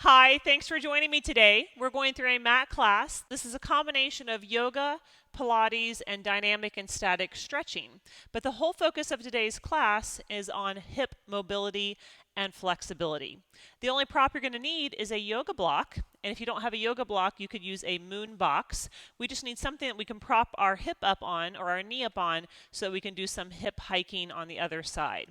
Hi, thanks for joining me today. We're going through a mat class. This is a combination of yoga, Pilates, and dynamic and static stretching. But the whole focus of today's class is on hip mobility and flexibility. The only prop you're going to need is a yoga block. And if you don't have a yoga block, you could use a moon box. We just need something that we can prop our hip up on or our knee up on so that we can do some hip hiking on the other side.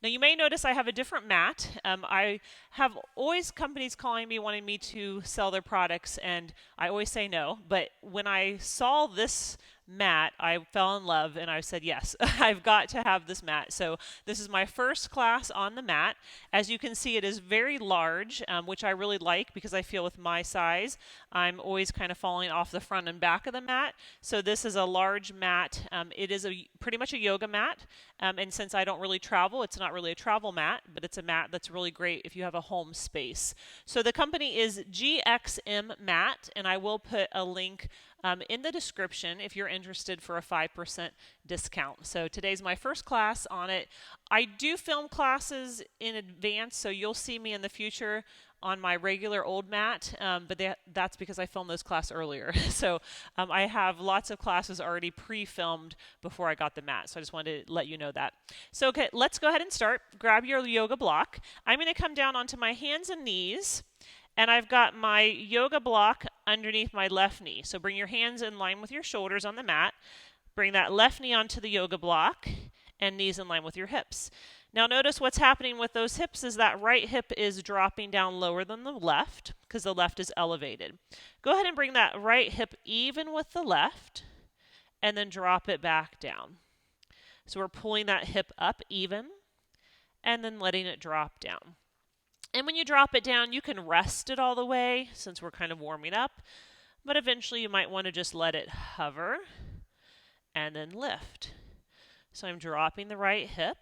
Now you may notice I have a different mat. I have always companies calling me wanting me to sell their products, and I always say no. But when I saw this mat, I fell in love and I said, yes, I've got to have this mat. So this is my first class on the mat. As you can see, it is very large, which I really like because I feel with my size, I'm always kind of falling off the front and back of the mat. So this is a large mat. It is pretty much a yoga mat. And since I don't really travel, it's not really a travel mat, but it's a mat that's really great if you have a home space. So the company is GXM Mat, and I will put a link in the description if you're interested for a 5% discount. So today's my first class on it. I do film classes in advance, so you'll see me in the future on my regular old mat, but that's because I filmed this class earlier. So I have lots of classes already pre-filmed before I got the mat, so I just wanted to let you know that. So okay, let's go ahead and start. Grab your yoga block. I'm going to come down onto my hands and knees, and I've got my yoga block underneath my left knee. So bring your hands in line with your shoulders on the mat. Bring that left knee onto the yoga block and knees in line with your hips. Now notice what's happening with those hips is that right hip is dropping down lower than the left because the left is elevated. Go ahead and bring that right hip even with the left and then drop it back down. So we're pulling that hip up even and then letting it drop down. And when you drop it down, you can rest it all the way since we're kind of warming up, but eventually you might want to just let it hover and then lift. So I'm dropping the right hip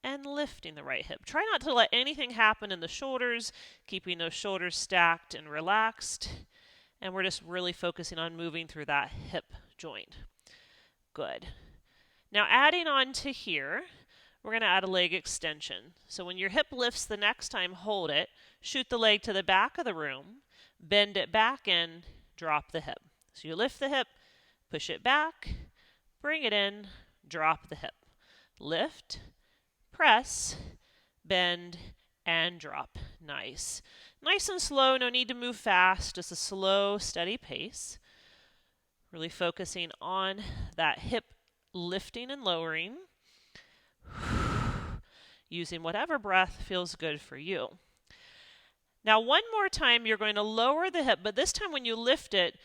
and lifting the right hip. Try not to let anything happen in the shoulders, keeping those shoulders stacked and relaxed. And we're just really focusing on moving through that hip joint. Good. Now adding on to here, we're going to add a leg extension. So when your hip lifts the next time, hold it, shoot the leg to the back of the room, bend it back in, drop the hip. So you lift the hip, push it back, bring it in, drop the hip. Lift, press, bend, and drop. Nice. Nice and slow, no need to move fast, just a slow, steady pace. Really focusing on that hip lifting and lowering. Using whatever breath feels good for you. Now one more time you're going to lower the hip, but this time when you lift it,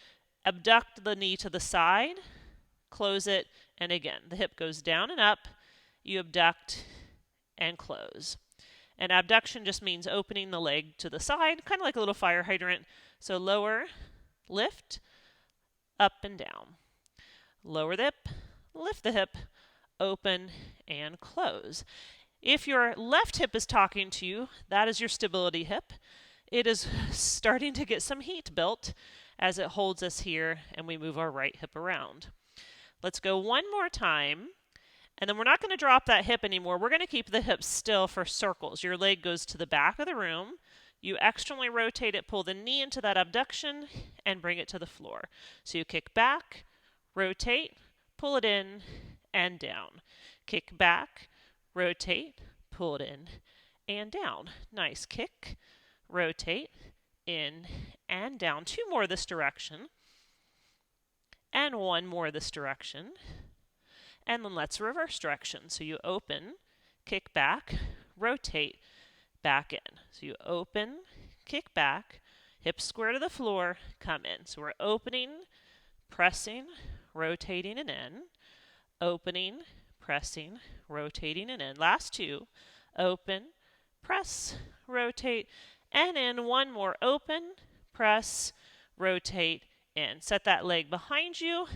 abduct the knee to the side, close it, and again, the hip goes down and up, you abduct and close. And abduction just means opening the leg to the side, kind of like a little fire hydrant. So lower, lift, up and down. Lower the hip, lift the hip, open, and close. If your left hip is talking to you, that is your stability hip. It is starting to get some heat built as it holds us here and we move our right hip around. Let's go one more time. And then we're not going to drop that hip anymore. We're going to keep the hip still for circles. Your leg goes to the back of the room. You externally rotate it, pull the knee into that abduction, and bring it to the floor. So you kick back, rotate, pull it in, and down. Kick back, rotate, pull it in, and down. Nice. Kick, rotate, in, and down. Two more this direction. And one more this direction. And then let's reverse direction. So you open, kick back, rotate, back in. So you open, kick back, hips square to the floor, come in. So we're opening, pressing, rotating, and in. Opening, pressing, rotating, and in. Last two. Open, press, rotate, and in. One more. Open, press, rotate, in. Set that leg behind you.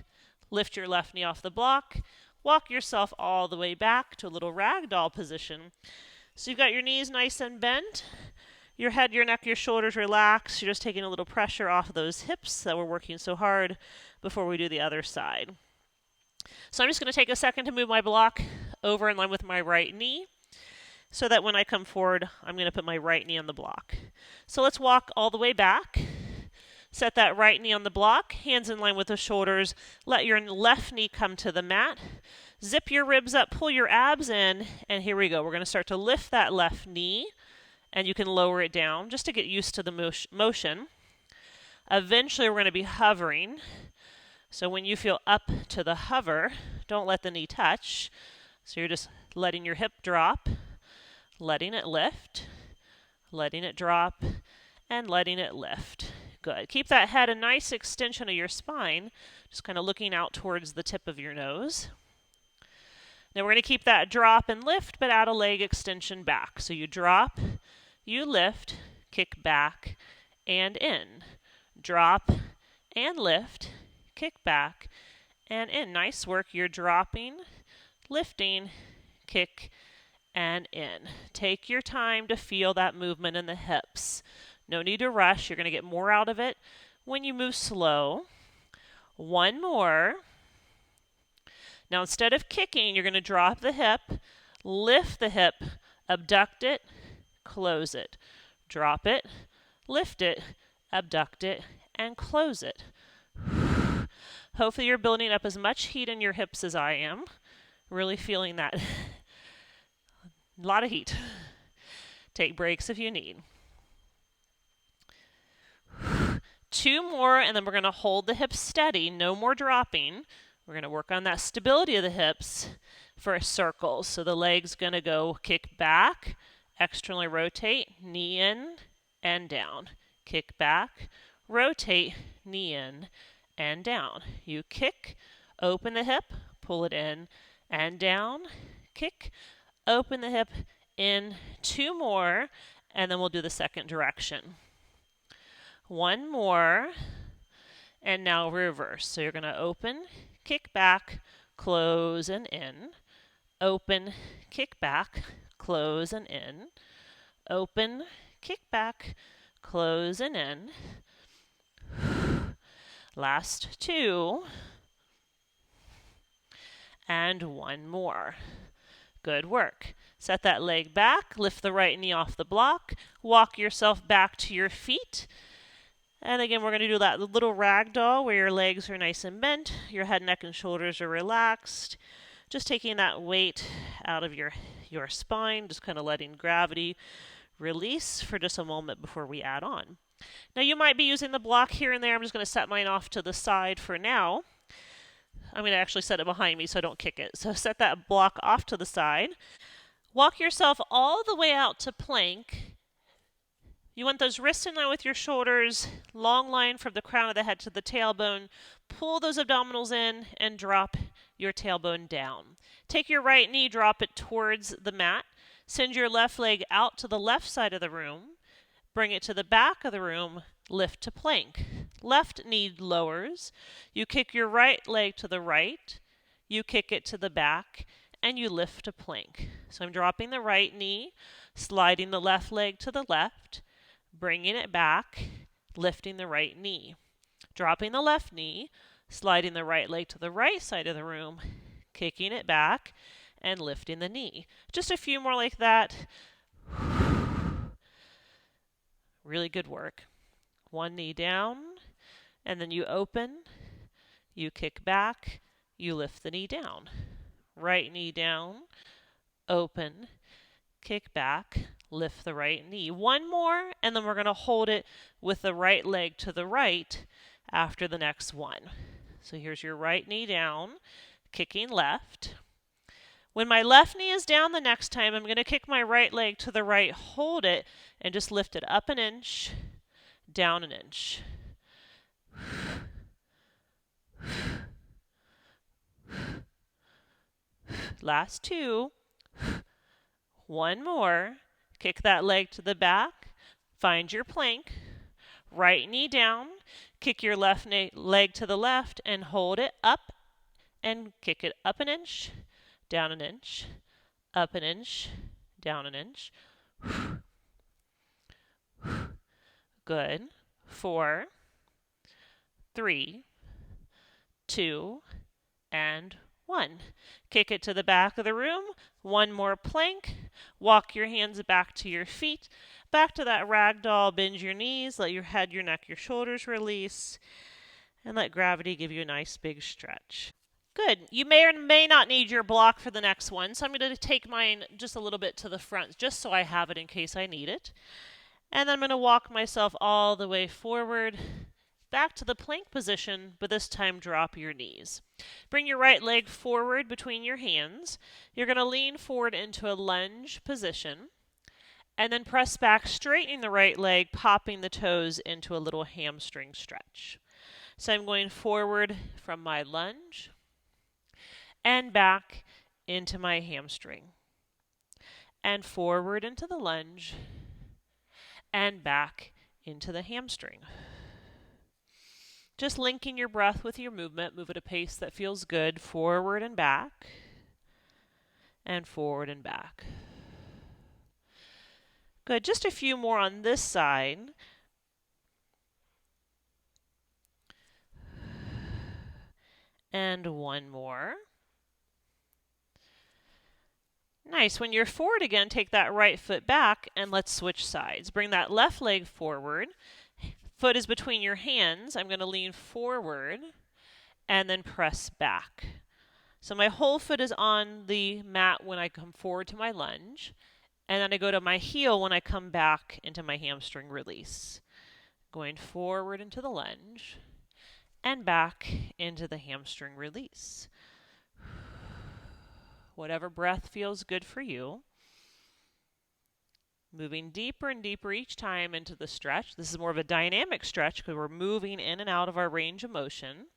Lift your left knee off the block. Walk yourself all the way back to a little ragdoll position. So you've got your knees nice and bent. Your head, your neck, your shoulders relaxed. You're just taking a little pressure off of those hips that we're working so hard before we do the other side. So I'm just going to take a second to move my block over in line with my right knee. so that when I come forward, I'm going to put my right knee on the block. So let's walk all the way back. Set that right knee on the block, hands in line with the shoulders. Let your left knee come to the mat. Zip your ribs up, pull your abs in, and here we go. We're going to start to lift that left knee, and you can lower it down just to get used to the motion. Eventually, we're going to be hovering. So when you feel up to the hover, don't let the knee touch. So you're just letting your hip drop, letting it lift, letting it drop, and letting it lift. Good. Keep that head a nice extension of your spine, just kind of looking out towards the tip of your nose. Now we're going to keep that drop and lift, but add a leg extension back. So you drop, you lift, kick back, and in. Drop and lift, kick back, and in. Nice work. You're dropping, lifting, kick, and in. Take your time to feel that movement in the hips. No need to rush. You're going to get more out of it when you move slow. One more. Now instead of kicking, you're going to drop the hip, lift the hip, abduct it, close it. Drop it, lift it, abduct it, and close it. Hopefully you're building up as much heat in your hips as I am. Really feeling that. A lot of heat. Take breaks if you need. 2 more, and then we're going to hold the hips steady. No more dropping. We're going to work on that stability of the hips for a circle. So the leg's going to go kick back, externally rotate, knee in and down. Kick back, rotate, knee in and down. You kick, open the hip, pull it in and down. Kick, open the hip, in. 2 more, and then we'll do the second direction. 1 more, and now reverse. So you're going to open, kick back, close and in. Open, kick back, close and in. Open, kick back, close and in. Last 2. And 1 more. Good work. Set that leg back, lift the right knee off the block, walk yourself back to your feet. And again, we're going to do that little ragdoll where your legs are nice and bent, your head, neck, and shoulders are relaxed. Just taking that weight out of your spine, just kind of letting gravity release for just a moment before we add on. Now you might be using the block here and there. I'm just going to set mine off to the side for now. I'm going to actually set it behind me so I don't kick it. So set that block off to the side. Walk yourself all the way out to plank. You want those wrists in line with your shoulders, long line from the crown of the head to the tailbone. Pull those abdominals in and drop your tailbone down. Take your right knee, drop it towards the mat. Send your left leg out to the left side of the room. Bring it to the back of the room. Lift to plank. Left knee lowers. You kick your right leg to the right. You kick it to the back, and you lift to plank. So I'm dropping the right knee, sliding the left leg to the left, bringing it back, lifting the right knee. Dropping the left knee, sliding the right leg to the right side of the room, kicking it back, and lifting the knee. Just a few more like that. Really good work. 1 knee down, and then you open, you kick back, you lift the knee down. Right knee down, open, kick back, lift the right knee. 1 more, and then we're going to hold it with the right leg to the right after the next one. So here's your right knee down, kicking left. When my left knee is down the next time, I'm going to kick my right leg to the right, hold it, and just lift it up an inch, down an inch. Last 2. 1 more. Kick that leg to the back. Find your plank. Right knee down. Kick your left leg to the left and hold it up and kick it up an inch, down an inch, up an inch, down an inch. Good. 4, 3, 2, and 1. Kick it to the back of the room. 1 more plank. Walk your hands back to your feet. Back to that ragdoll. Bend your knees. Let your head, your neck, your shoulders release. And let gravity give you a nice big stretch. Good. You may or may not need your block for the next one, so I'm going to take mine just a little bit to the front, just so I have it in case I need it. And then I'm going to walk myself all the way forward, back to the plank position, but this time drop your knees. Bring your right leg forward between your hands. You're going to lean forward into a lunge position, and then press back, straightening the right leg, popping the toes into a little hamstring stretch. So I'm going forward from my lunge and back into my hamstring, and forward into the lunge and back into the hamstring. Just linking your breath with your movement. Move at a pace that feels good. Forward and back, and forward and back. Good. Just a few more on this side. And 1 more. Nice. When you're forward again, take that right foot back and let's switch sides. Bring that left leg forward. Foot is between your hands. I'm going to lean forward and then press back. So my whole foot is on the mat when I come forward to my lunge. And then I go to my heel when I come back into my hamstring release. Going forward into the lunge and back into the hamstring release. Whatever breath feels good for you. Moving deeper and deeper each time into the stretch. This is more of a dynamic stretch because we're moving in and out of our range of motion.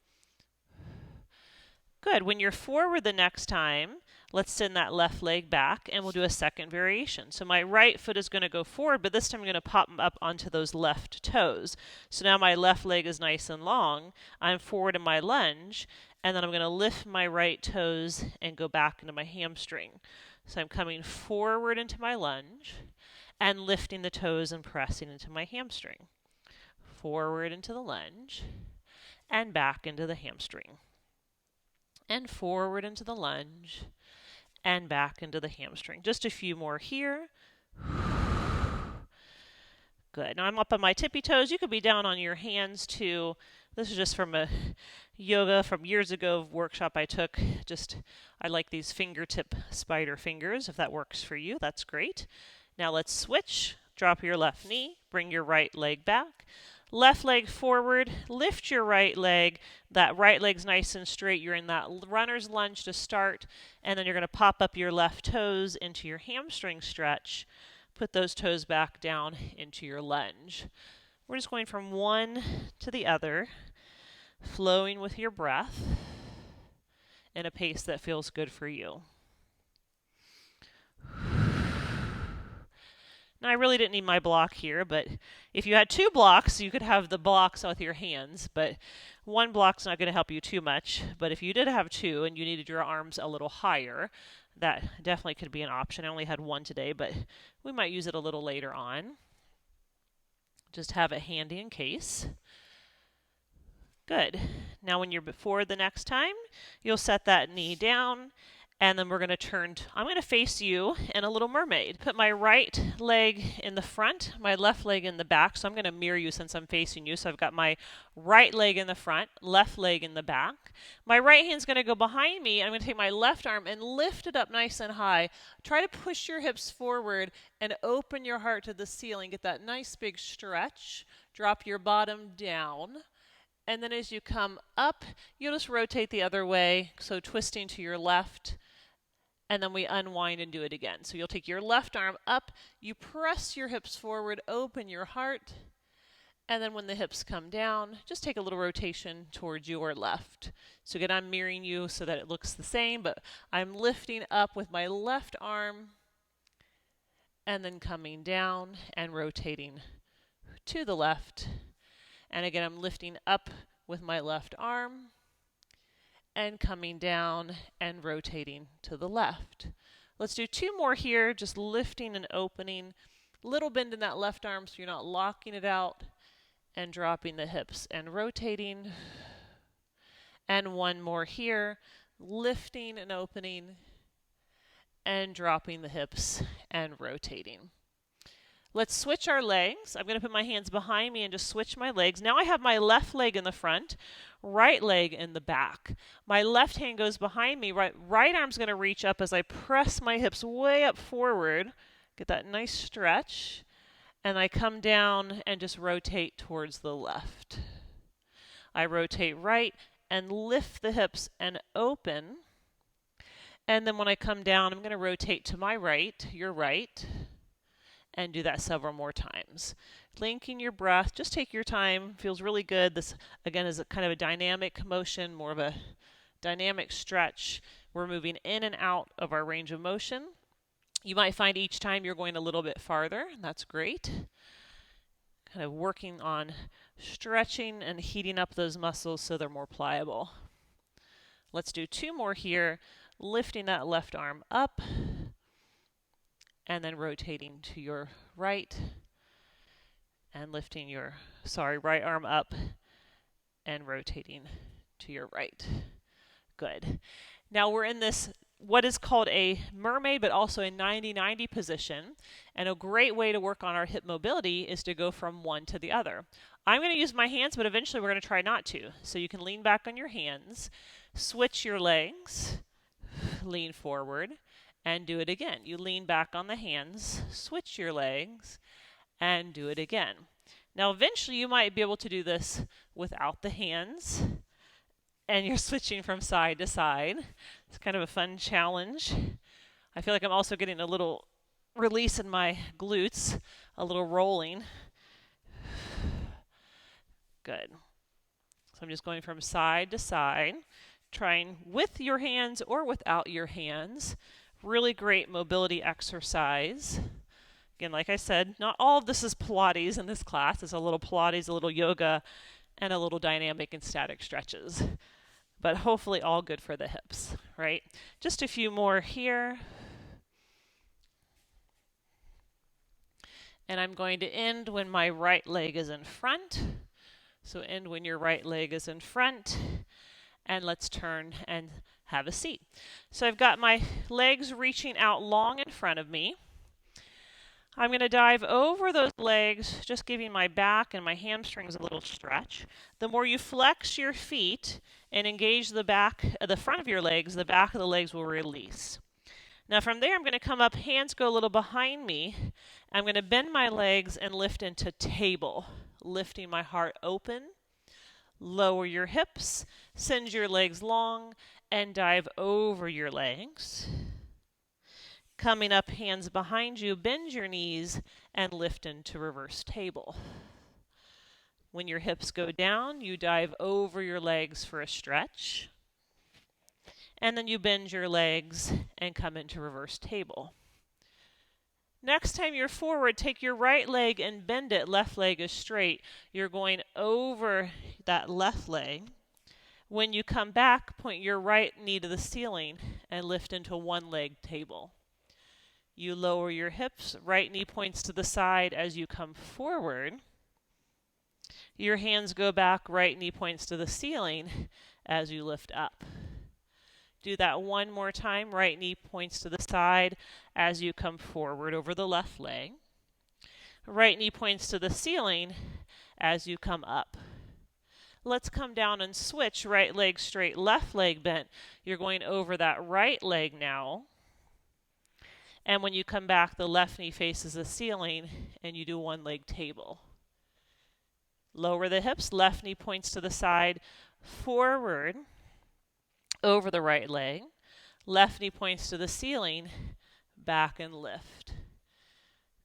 Good. When you're forward the next time, let's send that left leg back and we'll do a second variation. So my right foot is going to go forward, but this time I'm going to pop up onto those left toes. So now my left leg is nice and long. I'm forward in my lunge, and then I'm going to lift my right toes and go back into my hamstring. So I'm coming forward into my lunge and lifting the toes and pressing into my hamstring. Forward into the lunge and back into the hamstring. And forward into the lunge and back into the hamstring. Just a few more here. Good. Now I'm up on my tippy toes. You could be down on your hands too. This is just from a yoga from years ago workshop I took. I like these fingertip spider fingers. If that works for you, that's great. Now let's switch. Drop your left knee. Bring your right leg back. Left leg forward, lift your right leg. That right leg's nice and straight. You're in that runner's lunge to start, and then you're going to pop up your left toes into your hamstring stretch. Put those toes back down into your lunge. We're just going from one to the other, flowing with your breath in a pace that feels good for you. Now, I really didn't need my block here, but if you had 2 blocks, you could have the blocks with your hands, but 1 block's not going to help you too much. But if you did have 2 and you needed your arms a little higher, that definitely could be an option. I only had 1 today, but we might use it a little later on. Just have it handy in case. Good. Now when you're forward the next time, you'll set that knee down. And then we're going to turn, I'm going to face you in a little mermaid. Put my right leg in the front, my left leg in the back. So I'm going to mirror you since I'm facing you. So I've got my right leg in the front, left leg in the back. My right hand's going to go behind me. I'm going to take my left arm and lift it up nice and high. Try to push your hips forward and open your heart to the ceiling. Get that nice big stretch. Drop your bottom down. And then as you come up, you'll just rotate the other way. So twisting to your left. And then we unwind and do it again. So you'll take your left arm up, you press your hips forward, open your heart, and then when the hips come down, just take a little rotation towards your left. So again, I'm mirroring you so that it looks the same, but I'm lifting up with my left arm, and then coming down and rotating to the left. And again, I'm lifting up with my left arm, and coming down and rotating to the left. Let's do 2 more here, just lifting and opening. Little bend in that left arm so you're not locking it out, and dropping the hips and rotating. And 1 more here, lifting and opening, and dropping the hips and rotating. Let's switch our legs. I'm going to put my hands behind me and just switch my legs. Now I have my left leg in the front, right leg in the back. My left hand goes behind me. Right arm's going to reach up as I press my hips way up forward. Get that nice stretch. And I come down and just rotate towards the left. I rotate right and lift the hips and open. And then when I come down, I'm going to rotate to my right, your right, and do that several more times. Linking your breath, just take your time, feels really good. This, again, is a kind of a dynamic motion, more of a dynamic stretch. We're moving in and out of our range of motion. You might find each time you're going a little bit farther, and that's great. Kind of working on stretching and heating up those muscles so they're more pliable. Let's do 2 more here, lifting that left arm up, and then rotating to your right, and lifting your, right arm up, and rotating to your right. Good. Now we're in this, what is called a mermaid, but also a 90-90 position. And a great way to work on our hip mobility is to go from one to the other. I'm going to use my hands, but eventually we're going to try not to. So you can lean back on your hands, switch your legs, lean forward, and do it again. You lean back on the hands, switch your legs, and do it again. Now eventually you might be able to do this without the hands, and you're switching from side to side. It's kind of a fun challenge. I feel like I'm also getting a little release in my glutes, a little rolling. Good. So I'm just going from side to side, trying with your hands or without your hands. Really great mobility exercise. Again, like I said, not all of this is Pilates in this class. It's a little Pilates, a little yoga, and a little dynamic and static stretches. But hopefully all good for the hips, right? Just a few more here. And I'm going to end when my right leg is in front. So end when your right leg is in front. And let's turn and have a seat. So I've got my legs reaching out long in front of me. I'm going to dive over those legs, just giving my back and my hamstrings a little stretch. The more you flex your feet and engage the front of your legs, the back of the legs will release. Now from there, I'm going to come up, hands go a little behind me. I'm going to bend my legs and lift into table, lifting my heart open. Lower your hips, send your legs long, and dive over your legs. Coming up, hands behind you, bend your knees, and lift into reverse table. When your hips go down, you dive over your legs for a stretch. And then you bend your legs and come into reverse table. Next time you're forward, take your right leg and bend it. Left leg is straight. You're going over that left leg. When you come back, point your right knee to the ceiling and lift into one leg table. You lower your hips, right knee points to the side as you come forward. Your hands go back, right knee points to the ceiling as you lift up. Do that one more time. Right knee points to the side as you come forward over the left leg. Right knee points to the ceiling as you come up. Let's come down and switch. Right leg straight, left leg bent. You're going over that right leg now. And when you come back, the left knee faces the ceiling and you do one leg table. Lower the hips, left knee points to the side, forward, over the right leg. Left knee points to the ceiling, back and lift.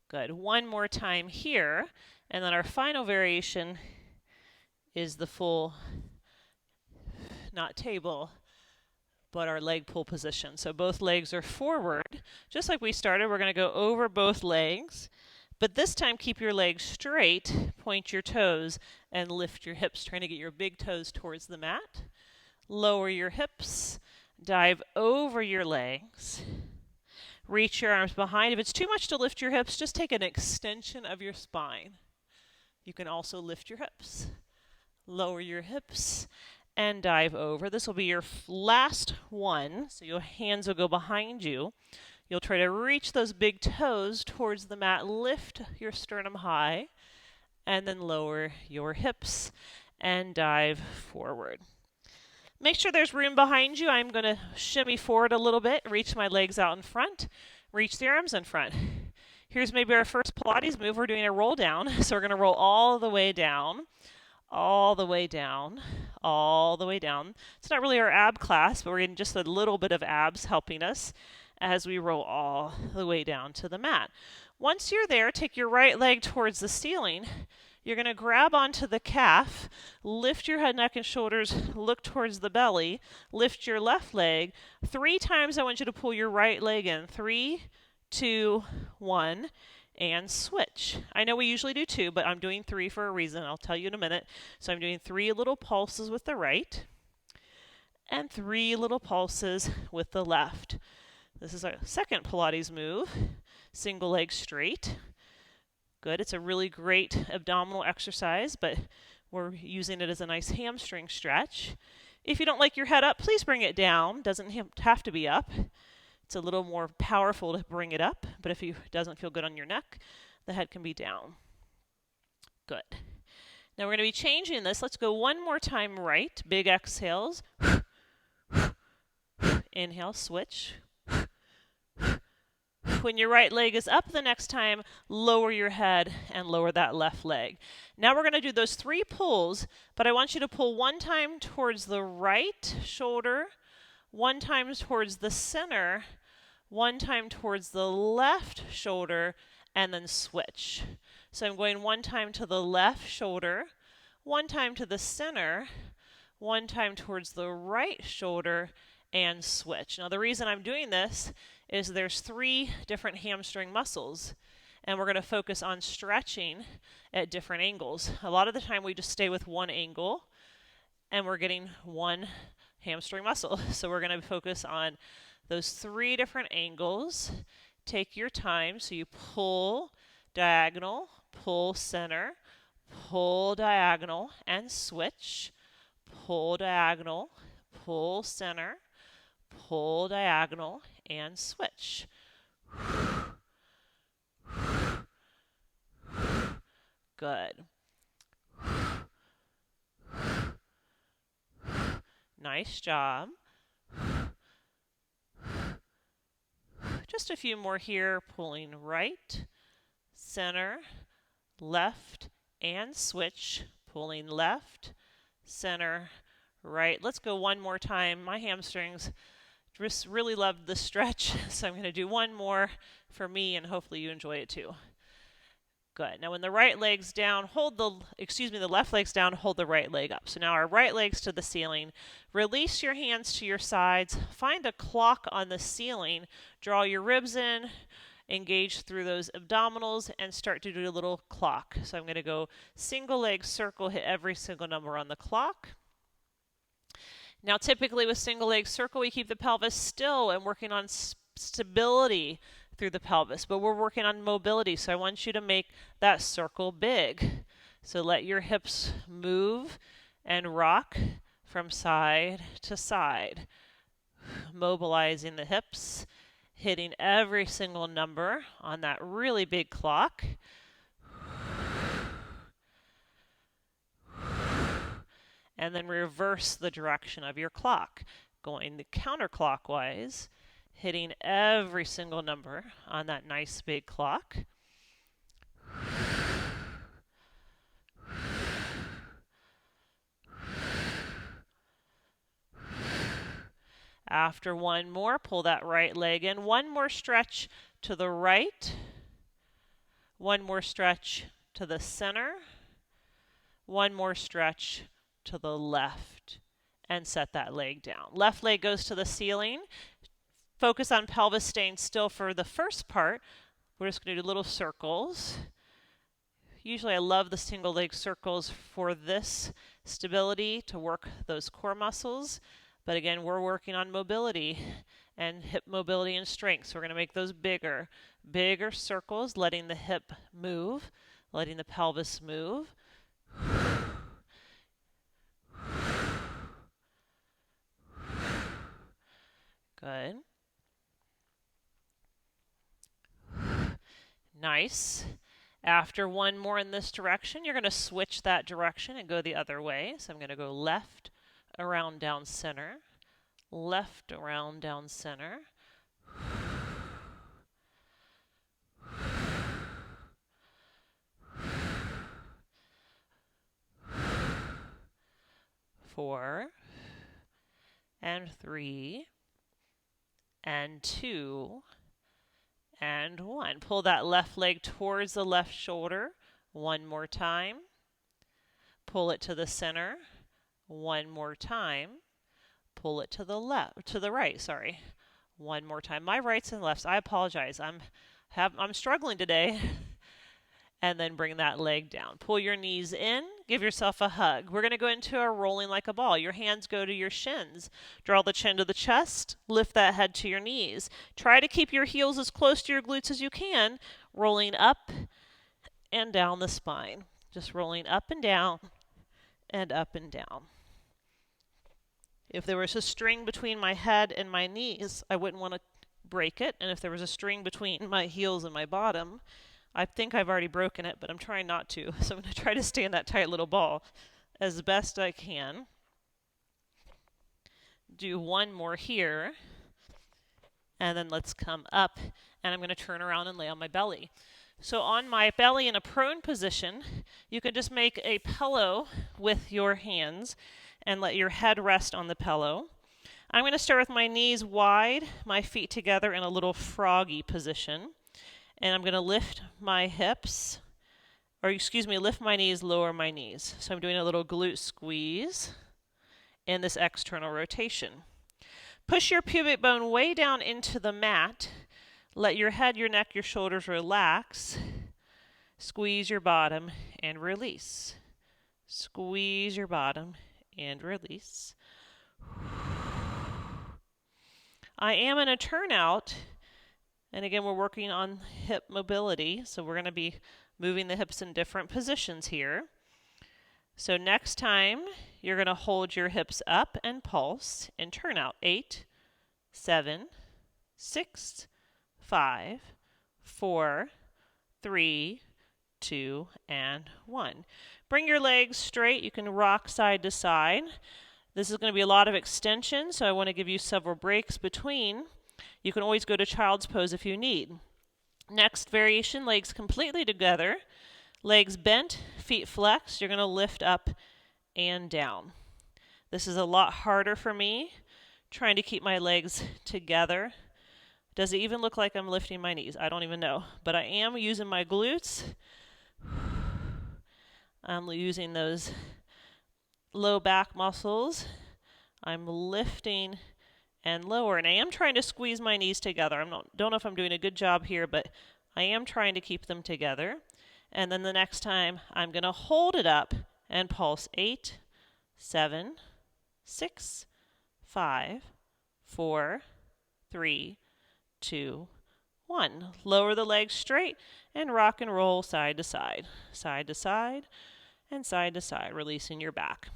Good. One more time here. And then our final variation is the full, not table, but our leg pull position. So both legs are forward. Just like we started, we're going to go over both legs. But this time, keep your legs straight, point your toes, and lift your hips, trying to get your big toes towards the mat. Lower your hips, dive over your legs. Reach your arms behind. If it's too much to lift your hips, just take an extension of your spine. You can also lift your hips. Lower your hips and dive over. This will be your last one, so your hands will go behind you. You'll try to reach those big toes towards the mat, lift your sternum high, and then lower your hips and dive forward. Make sure there's room behind you. I'm going to shimmy forward a little bit, reach my legs out in front, reach the arms in front. Here's maybe our first Pilates move. We're doing a roll down. So we're going to roll all the way down, all the way down, all the way down. It's not really our ab class, but we're getting just a little bit of abs helping us as we roll all the way down to the mat. Once you're there, take your right leg towards the ceiling. You're going to grab onto the calf, lift your head, neck, and shoulders, look towards the belly, lift your left leg. 3 times I want you to pull your right leg in. 3, 2, 1, and switch. I know we usually do 2, but I'm doing 3 for a reason. I'll tell you in a minute. So I'm doing 3 little pulses with the right and 3 little pulses with the left. This is our second Pilates move, single leg straight. Good. It's a really great abdominal exercise, but we're using it as a nice hamstring stretch. If you don't like your head up, please bring it down. Doesn't have to be up. It's a little more powerful to bring it up, but if it doesn't feel good on your neck, the head can be down. Good. Now we're going to be changing this. Let's go one more time right. Big exhales. Inhale, switch. When your right leg is up the next time, lower your head and lower that left leg. Now we're going to do those 3 pulls, but I want you to pull 1 time towards the right shoulder, 1 time towards the center, 1 time towards the left shoulder, and then switch. So I'm going 1 time to the left shoulder, 1 time to the center, 1 time towards the right shoulder, and switch. Now the reason I'm doing this is there's 3 different hamstring muscles, and we're going to focus on stretching at different angles. A lot of the time we just stay with one angle, and we're getting one hamstring muscle. So we're going to focus on those 3 different angles. Take your time. So you pull diagonal, pull center, pull diagonal, and switch. Pull diagonal, pull center, pull diagonal, and switch. Good. Nice job. Just a few more here, pulling right, center, left, and switch. Pulling left, center, right. Let's go one more time. My hamstrings just really loved the stretch, so I'm going to do one more for me, and hopefully you enjoy it too. Good. Now when the right leg's down, the left leg's down, hold the right leg up. So now our right leg's to the ceiling. Release your hands to your sides. Find a clock on the ceiling. Draw your ribs in, engage through those abdominals, and start to do a little clock. So I'm going to go single leg circle, hit every single number on the clock. Now typically with single leg circle, we keep the pelvis still and working on stability through the pelvis, but we're working on mobility, so I want you to make that circle big. So let your hips move and rock from side to side, mobilizing the hips, hitting every single number on that really big clock. And then reverse the direction of your clock, going counterclockwise, hitting every single number on that nice big clock. After one more, pull that right leg in. One more stretch to the right. One more stretch to the center. One more stretch to the left, and set that leg down. Left leg goes to the ceiling. Focus on pelvis staying still for the first part. We're just going to do little circles. Usually I love the single leg circles for this stability to work those core muscles. But again, we're working on mobility and hip mobility and strength. So we're going to make those bigger. Bigger circles, letting the hip move, letting the pelvis move. Good. Nice. After one more in this direction, you're going to switch that direction and go the other way. So I'm going to go left, around, down, center. Left, around, down, center. 4 and 3 and 2 and 1. Pull that left leg towards the left shoulder. One more time. Pull it to the center. One more time. Pull it to the left, to the right, sorry. One more time. My rights and lefts, I apologize. I'm struggling today. And then bring that leg down. Pull your knees in, give yourself a hug. We're going to go into a rolling like a ball. Your hands go to your shins. Draw the chin to the chest, lift that head to your knees. Try to keep your heels as close to your glutes as you can, rolling up and down the spine. Just rolling up and down and up and down. If there was a string between my head and my knees, I wouldn't want to break it. And if there was a string between my heels and my bottom, I think I've already broken it, but I'm trying not to. So I'm going to try to stay in that tight little ball as best I can. Do one more here. And then let's come up. And I'm going to turn around and lay on my belly. So on my belly in a prone position, you can just make a pillow with your hands and let your head rest on the pillow. I'm going to start with my knees wide, my feet together in a little froggy position. And I'm going to lift my hips, lift my knees, lower my knees. So I'm doing a little glute squeeze in this external rotation. Push your pubic bone way down into the mat. Let your head, your neck, your shoulders relax. Squeeze your bottom and release. Squeeze your bottom and release. I am in a turnout. And again, we're working on hip mobility, so we're going to be moving the hips in different positions here. So next time, you're going to hold your hips up and pulse and turn out. 8, 7, 6, 5, 4, 3, 2, and 1. Bring your legs straight. You can rock side to side. This is going to be a lot of extension, so I want to give you several breaks between. You can always go to child's pose if you need. Next variation, legs completely together. Legs bent, feet flexed. You're going to lift up and down. This is a lot harder for me, trying to keep my legs together. Does it even look like I'm lifting my knees? I don't even know. But I am using my glutes. I'm using those low back muscles. I'm lifting and lower. And I am trying to squeeze my knees together. Don't know if I'm doing a good job here, but I am trying to keep them together. And then the next time, I'm going to hold it up and pulse. 8, 7, 6, 5, 4, 3, 2, 1. Lower the legs straight and rock and roll side to side, and side to side, releasing your back.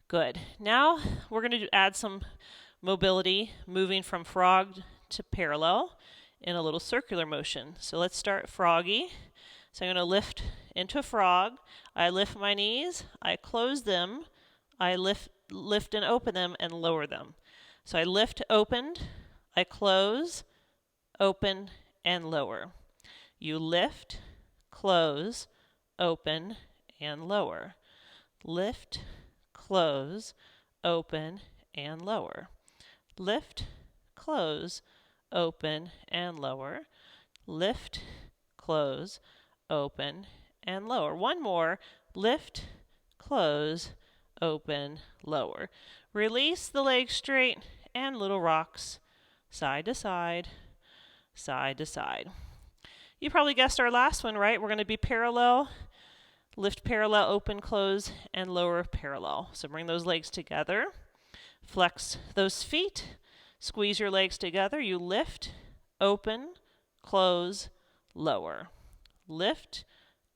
Good. Now we're going to add some mobility, moving from frog to parallel in a little circular motion. So let's start froggy. So I'm going to lift into a frog. I lift my knees. I close them. I lift and open them and lower them. So I lift, opened. I close, open, and lower. You lift, close, open, and lower. Lift, close, open, and lower. Lift, close, open, and lower. Lift, close, open, and lower. One more. Lift, close, open, lower. Release the legs straight and little rocks side to side, side to side. You probably guessed our last one, right? We're going to be parallel. Lift parallel, open, close, and lower parallel. So bring those legs together. Flex those feet. Squeeze your legs together. You lift, open, close, lower. Lift,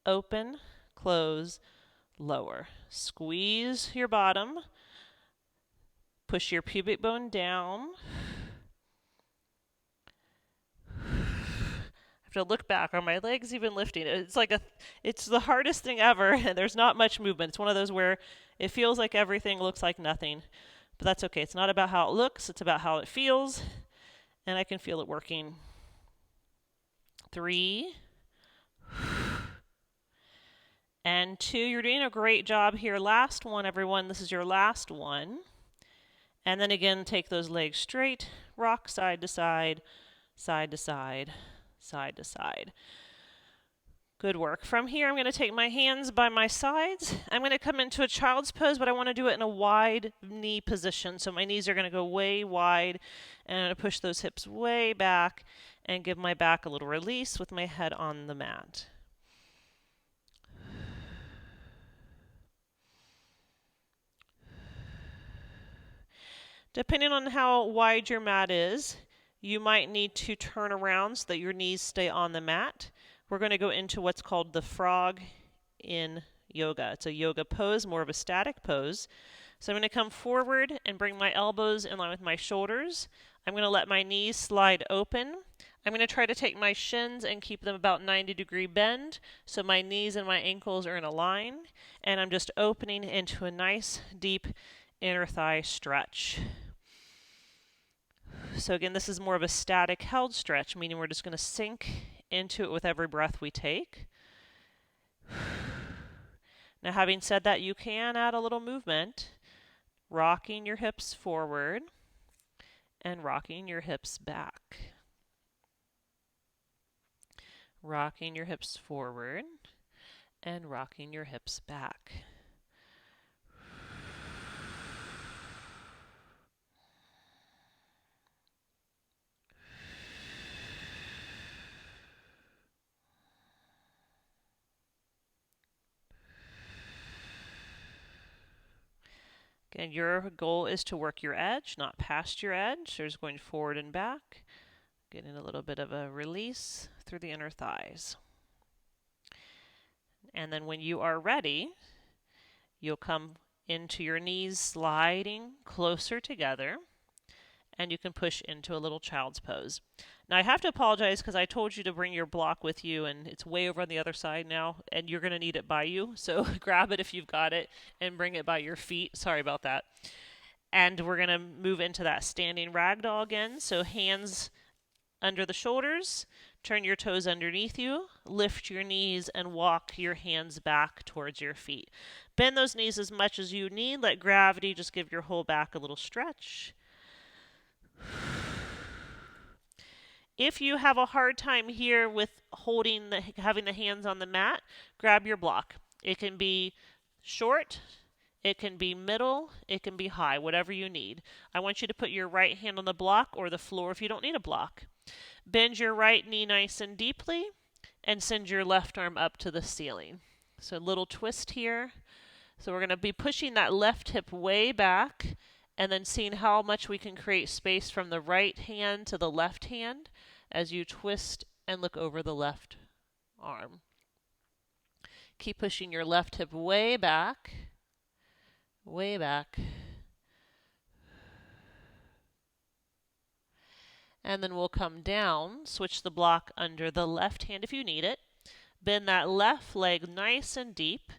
open, close, lower. Squeeze your bottom. Push your pubic bone down. I have to look back. Are my legs even lifting? It's the hardest thing ever, and there's not much movement. It's one of those where it feels like everything looks like nothing. But that's okay. It's not about how it looks, it's about how it feels, and I can feel it working. 3 and 2. You're doing a great job here. Last one, everyone. This is your last one. And then again, take those legs straight, rock side to side, side to side, side to side. Good work. From here, I'm going to take my hands by my sides. I'm going to come into a child's pose, but I want to do it in a wide knee position. So my knees are going to go way wide, and I'm going to push those hips way back and give my back a little release with my head on the mat. Depending on how wide your mat is, you might need to turn around so that your knees stay on the mat. We're going to go into what's called the frog in yoga. It's a yoga pose, more of a static pose. So I'm going to come forward and bring my elbows in line with my shoulders. I'm going to let my knees slide open. I'm going to try to take my shins and keep them about 90-degree bend so my knees and my ankles are in a line. And I'm just opening into a nice, deep inner thigh stretch. So again, this is more of a static held stretch, meaning we're just going to sink into it with every breath we take. Now, having said that, you can add a little movement, rocking your hips forward and rocking your hips back. Rocking your hips forward and rocking your hips back. Again, your goal is to work your edge, not past your edge. So just going forward and back, getting a little bit of a release through the inner thighs. And then when you are ready, you'll come into your knees sliding closer together, and you can push into a little child's pose. Now I have to apologize because I told you to bring your block with you, and it's way over on the other side now, and you're going to need it by you. So grab it if you've got it and bring it by your feet. Sorry about that. And we're going to move into that standing ragdoll again. So hands under the shoulders, turn your toes underneath you, lift your knees, and walk your hands back towards your feet. Bend those knees as much as you need. Let gravity just give your whole back a little stretch. If you have a hard time here with having the hands on the mat, grab your block. It can be short, it can be middle, it can be high, whatever you need. I want you to put your right hand on the block or the floor if you don't need a block. Bend your right knee nice and deeply and send your left arm up to the ceiling. So a little twist here. So we're going to be pushing that left hip way back and then seeing how much we can create space from the right hand to the left hand as you twist and look over the left arm. Keep pushing your left hip way back, way back. And then we'll come down, switch the block under the left hand if you need it. Bend that left leg nice and deep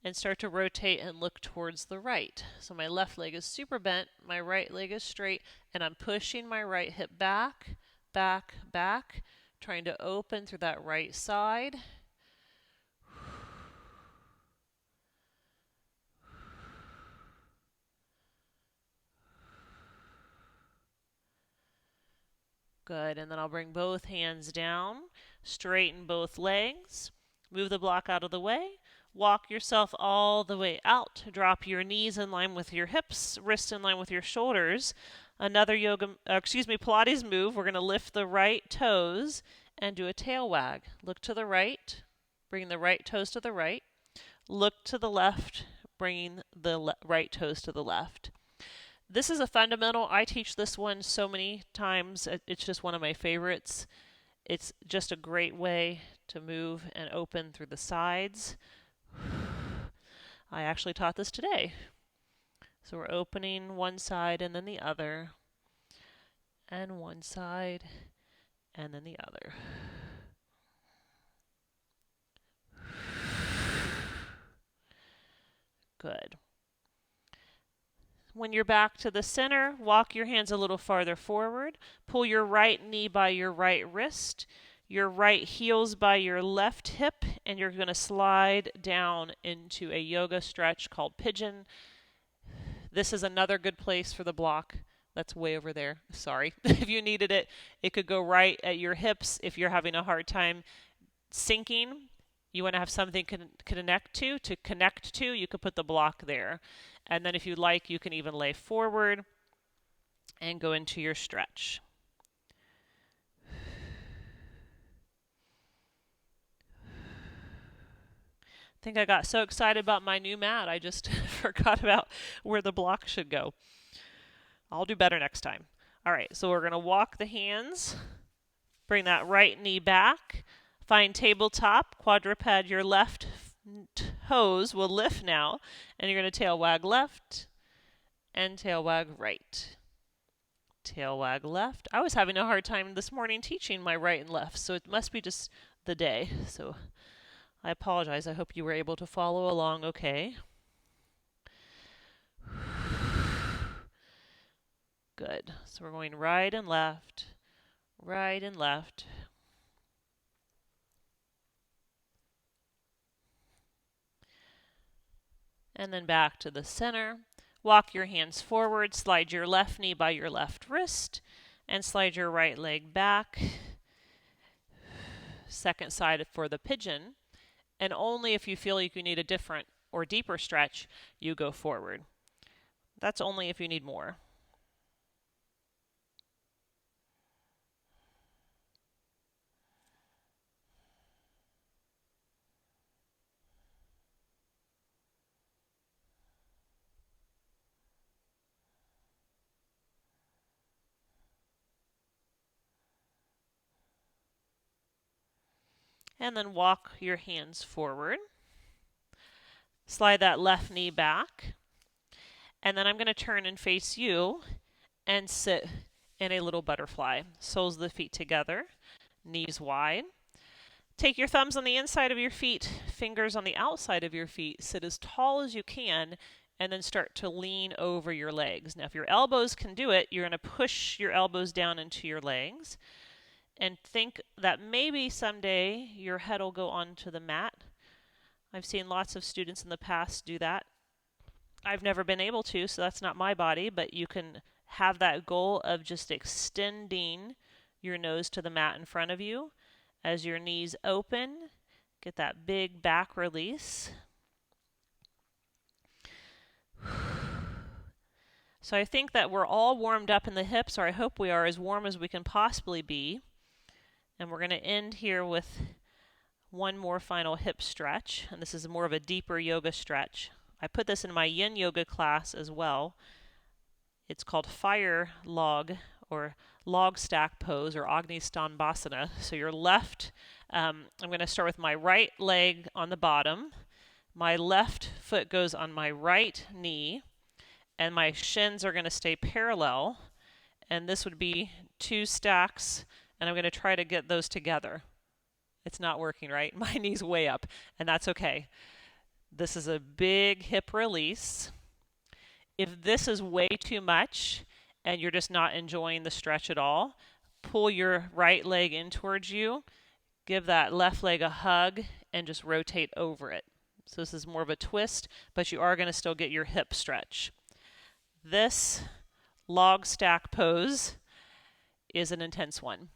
and start to rotate and look towards the right. So my left leg is super bent, my right leg is straight, and I'm pushing my right hip back, back, back, trying to open through that right side. Good, and then I'll bring both hands down, straighten both legs, move the block out of the way. Walk yourself all the way out. Drop your knees in line with your hips, wrists in line with your shoulders. Another Pilates move. We're going to lift the right toes and do a tail wag. Look to the right, bring the right toes to the right. Look to the left, bringing the right toes to the left. This is a fundamental. I teach this one so many times. It's just one of my favorites. It's just a great way to move and open through the sides. I actually taught this today. So we're opening one side and then the other, and one side and then the other. Good. When you're back to the center, walk your hands a little farther forward. Pull your right knee by your right wrist, your right heels by your left hip, and you're going to slide down into a yoga stretch called pigeon. This is another good place for the block. That's way over there. Sorry. If you needed it, it could go right at your hips. If you're having a hard time sinking, you want to have something connect to, you could put the block there. And then if you like, you can even lay forward and go into your stretch. I think I got so excited about my new mat, I just forgot about where the block should go. I'll do better next time. All right, so we're going to walk the hands, bring that right knee back, find tabletop, quadruped, your left toes will lift now, and you're going to tail wag left and tail wag right. Tail wag left. I was having a hard time this morning teaching my right and left, so it must be just the day. So I apologize. I hope you were able to follow along okay. Good. So we're going right and left, right and left. And then back to the center. Walk your hands forward, slide your left knee by your left wrist, and slide your right leg back. Second side for the pigeon. And only if you feel like you need a different or deeper stretch, you go forward. That's only if you need more. And then walk your hands forward. Slide that left knee back. And then I'm going to turn and face you and sit in a little butterfly. Soles of the feet together, knees wide. Take your thumbs on the inside of your feet, fingers on the outside of your feet. Sit as tall as you can, and then start to lean over your legs. Now, if your elbows can do it, you're going to push your elbows down into your legs. And think that maybe someday your head will go onto the mat. I've seen lots of students in the past do that. I've never been able to, so that's not my body, but you can have that goal of just extending your nose to the mat in front of you as your knees open. Get that big back release. So I think that we're all warmed up in the hips, or I hope we are as warm as we can possibly be. And we're going to end here with one more final hip stretch, and this is more of a deeper yoga stretch. I put this in my yin yoga class as well. It's called fire log or log stack pose or Agni Stanbhasana. So your left, I'm going to start with my right leg on the bottom. My left foot goes on my right knee, and my shins are going to stay parallel. And this would be 2 stacks, and I'm going to try to get those together. It's not working, right? My knee's way up, and that's okay. This is a big hip release. If this is way too much and you're just not enjoying the stretch at all, pull your right leg in towards you, give that left leg a hug, and just rotate over it. So this is more of a twist, but you are going to still get your hip stretch. This log stack pose is an intense one.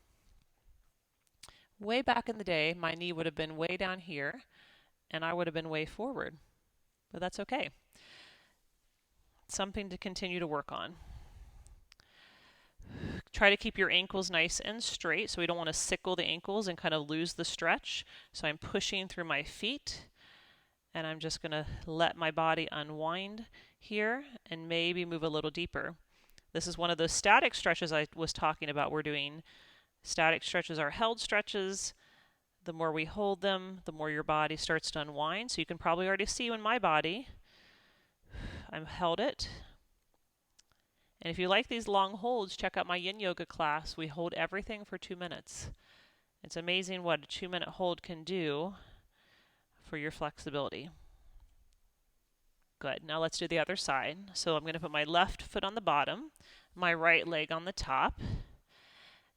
Way back in the day, my knee would have been way down here, and I would have been way forward. But that's okay. Something to continue to work on. Try to keep your ankles nice and straight, so we don't want to sickle the ankles and kind of lose the stretch. So I'm pushing through my feet, and I'm just going to let my body unwind here and maybe move a little deeper. This is one of those static stretches I was talking about we're doing. Static stretches are held stretches. The more we hold them, the more your body starts to unwind. So you can probably already see in my body, I've held it. And if you like these long holds, check out my yin yoga class. We hold everything for 2 minutes. It's amazing what a 2-minute hold can do for your flexibility. Good. Now let's do the other side. So I'm going to put my left foot on the bottom, my right leg on the top,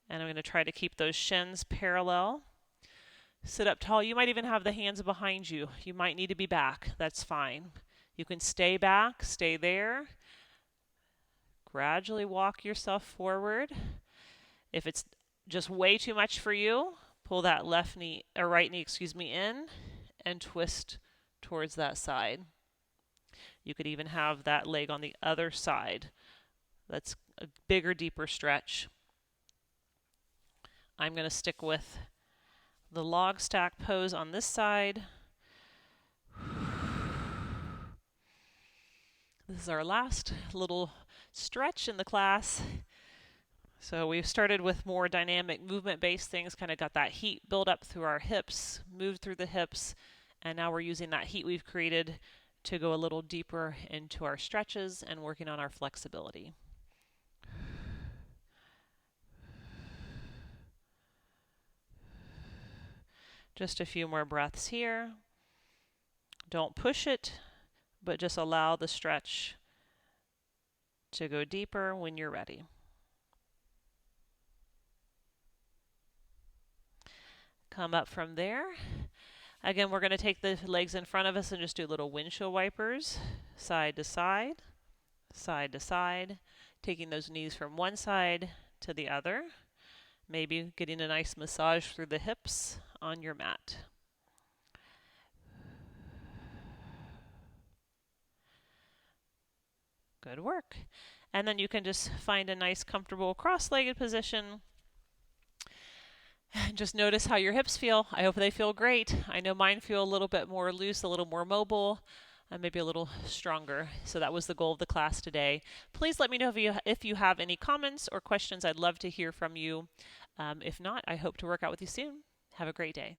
and I'm going to try to keep those shins parallel. Sit up tall. You might even have the hands behind you. You might need to be back. That's fine. You can stay back, stay there. Gradually walk yourself forward. If it's just way too much for you, pull that left knee or right knee, in and twist towards that side. You could even have that leg on the other side. That's a bigger, deeper stretch. I'm going to stick with the log stack pose on this side. This is our last little stretch in the class. So we've started with more dynamic movement-based things, kind of got that heat build up through our hips, moved through the hips, and now we're using that heat we've created to go a little deeper into our stretches and working on our flexibility. Just a few more breaths here. Don't push it, but just allow the stretch to go deeper when you're ready. Come up from there. Again, we're going to take the legs in front of us and just do little windshield wipers, side to side, side to side, taking those knees from one side to the other, maybe getting a nice massage through the hips on your mat. Good work. And then you can just find a nice comfortable cross-legged position. Just notice how your hips feel. I hope they feel great. I know mine feel a little bit more loose, a little more mobile, and maybe a little stronger. So that was the goal of the class today. Please let me know if you have any comments or questions. I'd love to hear from you. If not, I hope to work out with you soon. Have a great day.